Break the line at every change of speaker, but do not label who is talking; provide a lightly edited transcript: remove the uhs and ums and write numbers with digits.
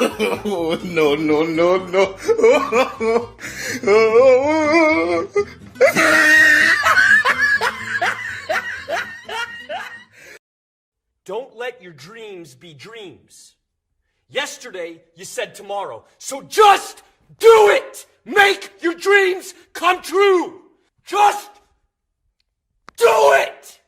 No, no, no, no.
Don't let your dreams be dreams. Yesterday, you said tomorrow. So just do it! Make your dreams come true! Just do it!